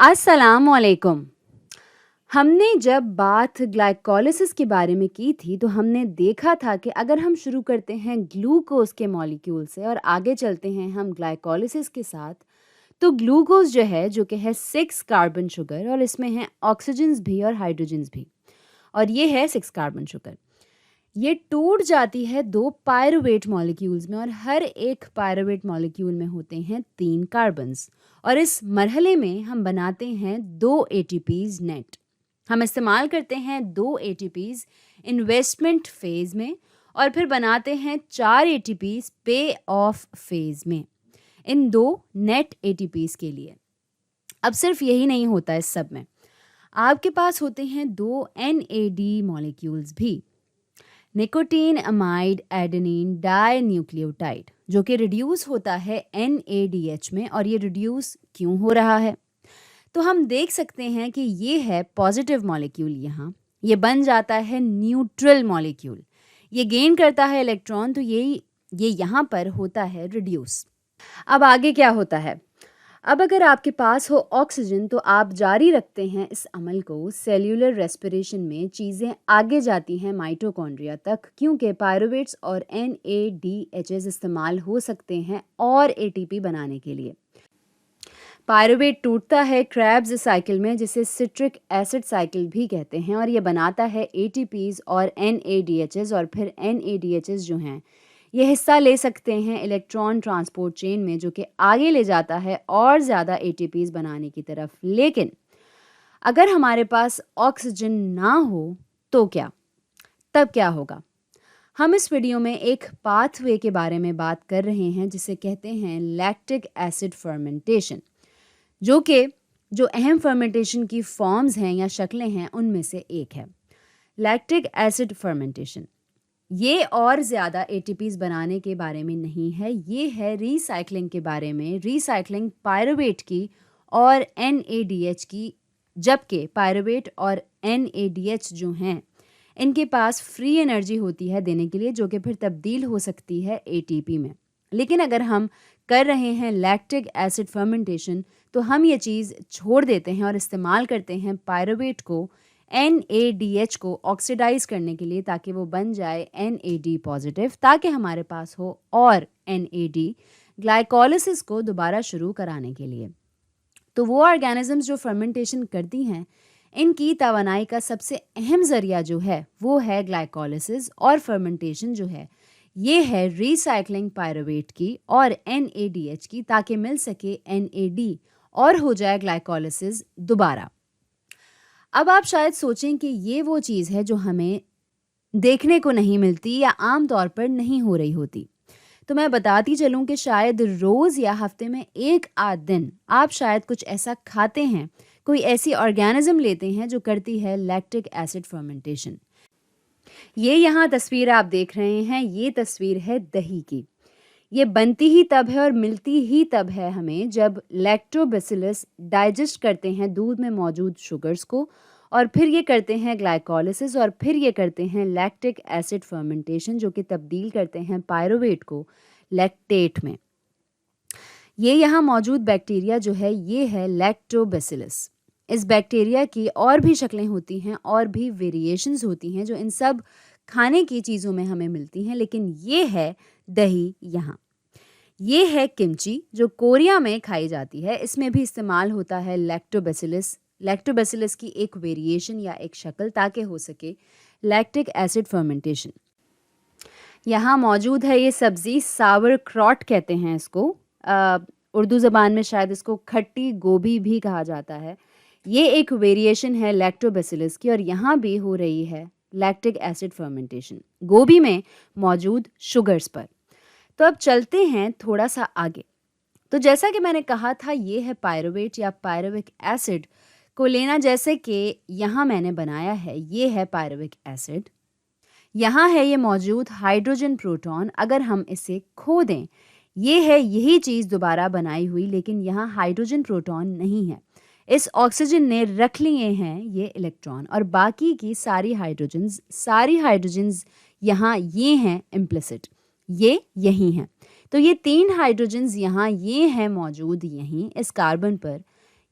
अस्सलामुअलैकुम। हमने जब बात ग्लाइकोलिसिस के बारे में की थी तो हमने देखा था कि अगर हम शुरू करते हैं ग्लूकोज के मॉलिक्यूल से और आगे चलते हैं हम ग्लाइकोलिसिस के साथ, तो ग्लूकोज जो कि है 6 कार्बन शुगर और इसमें है ऑक्सीजन्स भी और हाइड्रोजन्स भी, और ये है 6 कार्बन शुगर। ये टूट जाती है 2 पायरुवेट मॉलिक्यूल्स में और हर एक पायरुवेट मॉलिक्यूल में होते हैं 3 कार्बन्स, और इस मरहले में हम बनाते हैं 2 एटीपीज नेट। हम इस्तेमाल करते हैं 2 एटीपीज इन्वेस्टमेंट फेज में और फिर बनाते हैं 4 एटीपीज पे ऑफ फेज में, इन 2 नेट एटीपीज के लिए। अब सिर्फ यही नहीं होता, इस सब में आपके पास होते हैं 2 एनएडी मॉलिक्यूल्स भी, nicotine amide adenine dinucleotide, जो कि रिड्यूस होता है NADH में। और ये रिड्यूस क्यों हो रहा है, तो हम देख सकते हैं कि ये है पॉजिटिव मॉलिक्यूल, यहाँ ये बन जाता है न्यूट्रल मॉलिक्यूल, ये गेन करता है इलेक्ट्रॉन, तो ये यहाँ पर होता है रिड्यूस। अब आगे क्या होता है, अब अगर आपके पास हो ऑक्सीजन तो आप जारी रखते हैं इस अमल को। सेल्यूलर रेस्पिरेशन में चीज़ें आगे जाती हैं माइटोकॉन्ड्रिया तक, क्योंकि पायरुवेट्स और NADHs इस्तेमाल हो सकते हैं और ATP बनाने के लिए। पायरुवेट टूटता है क्रेब्स साइकिल में, जिसे सिट्रिक एसिड साइकिल भी कहते हैं, और ये बनाता है ATPs और NADHs, और फिर NADHs जो हैं ये हिस्सा ले सकते हैं इलेक्ट्रॉन ट्रांसपोर्ट चेन में, जो कि आगे ले जाता है और ज़्यादा ATPs बनाने की तरफ। लेकिन अगर हमारे पास ऑक्सीजन ना हो तो क्या, तब क्या होगा? हम इस वीडियो में एक पाथवे के बारे में बात कर रहे हैं जिसे कहते हैं लैक्टिक एसिड फर्मेंटेशन, जो अहम फर्मेंटेशन की फॉर्म्स हैं या शक्लें हैं उनमें से एक है लैक्टिक एसिड फर्मेंटेशन। ये और ज़्यादा ATPs बनाने के बारे में नहीं है, ये है रीसाइक्लिंग के बारे में, रीसाइक्लिंग पायरुवेट की और NADH की, जबकि पायरुवेट और NADH जो हैं इनके पास फ्री एनर्जी होती है देने के लिए, जो कि फिर तब्दील हो सकती है ATP में। लेकिन अगर हम कर रहे हैं लैक्टिक एसिड फर्मेंटेशन तो हम ये चीज़ छोड़ देते हैं और इस्तेमाल करते हैं पायरुवेट को, NADH को ऑक्सीडाइज करने के लिए, ताकि वो बन जाए NAD पॉजिटिव, ताकि हमारे पास हो और NAD ग्लाइकोलिसिस को दोबारा शुरू कराने के लिए। तो वो ऑर्गेनिजम्स जो फर्मेंटेशन करती हैं, इनकी तवानाई का सबसे अहम ज़रिया जो है वो है ग्लाइकोलिसिस, और फर्मेंटेशन जो है ये है रीसाइक्लिंग पायरुवेट की और NADH की, ताकि मिल सके NAD और हो जाए ग्लाइकोलिसिस दोबारा। अब आप शायद सोचें कि ये वो चीज़ है जो हमें देखने को नहीं मिलती या आम तौर पर नहीं हो रही होती। तो मैं बताती चलूं कि शायद रोज़ या हफ्ते में एक आध दिन आप शायद कुछ ऐसा खाते हैं, कोई ऐसी ऑर्गेनिज्म लेते हैं जो करती है लैक्टिक एसिड फर्मेंटेशन। ये यहाँ तस्वीर आप देख रहे हैं, ये तस्वीर है दही की। ये बनती ही तब है और मिलती ही तब है हमें जब लैक्टोबैसिलस डाइजेस्ट करते हैं दूध में मौजूद शुगर्स को, और फिर ये करते हैं ग्लाइकोलिसिस, और फिर ये करते हैं लैक्टिक एसिड फर्मेंटेशन, जो कि तब्दील करते हैं पायरुवेट को लैक्टेट में। ये यहाँ मौजूद बैक्टीरिया जो है ये है लैक्टोबैसिलस। इस बैक्टीरिया की और भी शक्लें होती हैं और भी वेरिएशंस होती हैं जो इन सब खाने की चीज़ों में हमें मिलती हैं, लेकिन ये है दही। यहाँ ये है किमची जो कोरिया में खाई जाती है, इसमें भी इस्तेमाल होता है लैक्टोबैसिलस की एक वेरिएशन या एक शक्ल, ताकि हो सके लैक्टिक एसिड फर्मेंटेशन। यहाँ मौजूद है ये सब्ज़ी, सावर क्रॉट कहते हैं इसको, उर्दू ज़बान में शायद इसको खट्टी गोभी भी कहा जाता है। ये एक वेरिएशन है लैक्टोबैसिलस की, और यहाँ भी हो रही है लैक्टिक एसिड फर्मेंटेशन गोभी में मौजूद शुगर्स पर। तो अब चलते हैं थोड़ा सा आगे। तो जैसा कि मैंने कहा था, ये है पायरुवेट या पायरुविक एसिड को लेना, जैसे कि यहाँ मैंने बनाया है, ये है पायरुविक एसिड। यहाँ है ये मौजूद हाइड्रोजन प्रोटॉन, अगर हम इसे खो दें, ये है यही चीज़ दोबारा बनाई हुई, लेकिन यहाँ हाइड्रोजन प्रोटॉन नहीं है। इस ऑक्सीजन ने रख लिए हैं ये इलेक्ट्रॉन, और बाकी की सारी हाइड्रोजन्स यहाँ ये हैं इम्प्लिसिट, ये यहीं हैं। तो ये 3 हाइड्रोजन्स यहाँ ये हैं मौजूद यहीं इस कार्बन पर,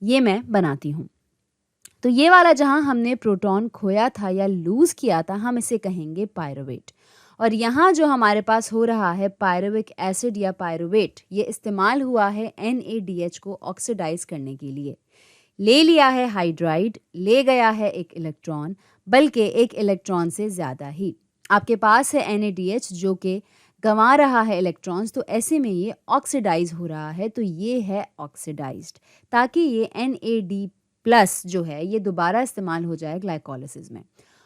ये मैं बनाती हूँ। तो ये वाला जहाँ हमने प्रोटॉन खोया था या लूज़ किया था, हम इसे कहेंगे पायरुवेट। और यहाँ जो हमारे पास हो रहा है पायरुविक एसिड या पायरुवेट, ये इस्तेमाल हुआ है NaDH को ऑक्सीडाइज़ करने के लिए। ले लिया है हाइड्राइड, ले गया है एक इलेक्ट्रॉन, बल्कि एक इलेक्ट्रॉन से ज़्यादा ही। आपके पास है NaDH जो कि गंवा रहा है इलेक्ट्रॉन्स, तो ऐसे में ये ऑक्सीडाइज़ हो रहा है, तो ये है ऑक्सीडाइज्ड, ताकि ये NAD प्लस जो है ये दोबारा इस्तेमाल हो जाए ग्लाइकोलिसिस में।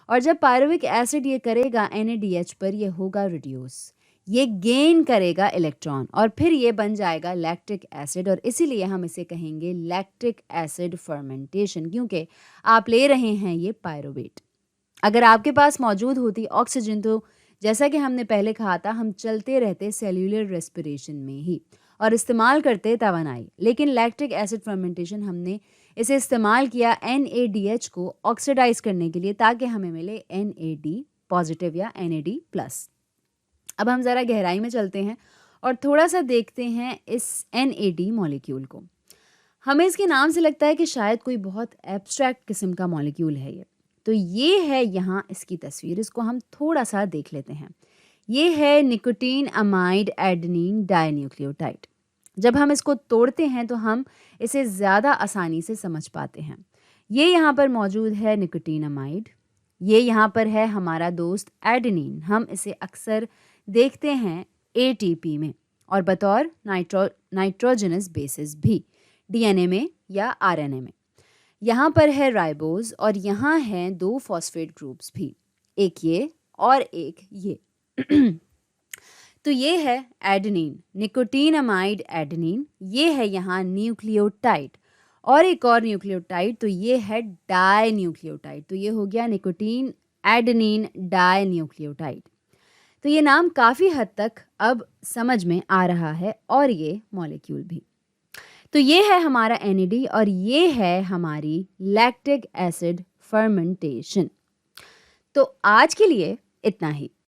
और जब पायरुविक एसिड ये करेगा NaDH पर, ये होगा रिड्यूस, ये गेन करेगा इलेक्ट्रॉन और फिर ये बन जाएगा लैक्टिक एसिड, और इसीलिए हम इसे कहेंगे लैक्टिक एसिड फर्मेंटेशन, क्योंकि आप ले रहे हैं ये पायरुवेट। अगर आपके पास मौजूद होती ऑक्सीजन, तो जैसा कि हमने पहले कहा था, हम चलते रहते सेल्यूलर रेस्पिरेशन में ही और इस्तेमाल करते तवानाई। लेकिन लैक्टिक एसिड फर्मेंटेशन हमने इसे इस्तेमाल किया NaDH को ऑक्सीडाइज करने के लिए, ताकि हमें मिले NAD पॉजिटिव या NAD प्लस। अब हम ज़रा गहराई में चलते हैं और थोड़ा सा देखते हैं इस NAD मॉलिक्यूल को। हमें इसके नाम से लगता है कि शायद कोई बहुत एब्स्ट्रैक्ट किस्म का मॉलिक्यूल है ये। तो ये है यहाँ इसकी तस्वीर, इसको हम थोड़ा सा देख लेते हैं। ये है निकोटीन अमाइड एडेनिन डाइन्यूक्लियोटाइड। जब हम इसको तोड़ते हैं तो हम इसे ज़्यादा आसानी से समझ पाते हैं। ये यहाँ पर मौजूद है निकोटीन अमाइड, ये यहाँ पर है हमारा दोस्त एडेनिन। हम इसे अक्सर देखते हैं ATP में और बतौर नाइट्रोजनस बेसिस भी DNA में या RNA में। यहाँ पर है राइबोज और यहाँ हैं 2 फॉस्फेट ग्रुप्स भी, एक ये और एक ये। तो ये है एडेनिन, निकोटीन अमाइड एडेनिन। ये है यहाँ न्यूक्लियोटाइड और एक और न्यूक्लियोटाइड, तो ये है डाई न्यूक्लियोटाइड। तो ये हो गया निकोटीन एडेनिन डाई न्यूक्लियोटाइड। तो ये नाम काफ़ी हद तक अब समझ में आ रहा है और ये मॉलिक्यूल भी। तो ये है हमारा NAD और ये है हमारी लैक्टिक एसिड फर्मेंटेशन। तो आज के लिए इतना ही।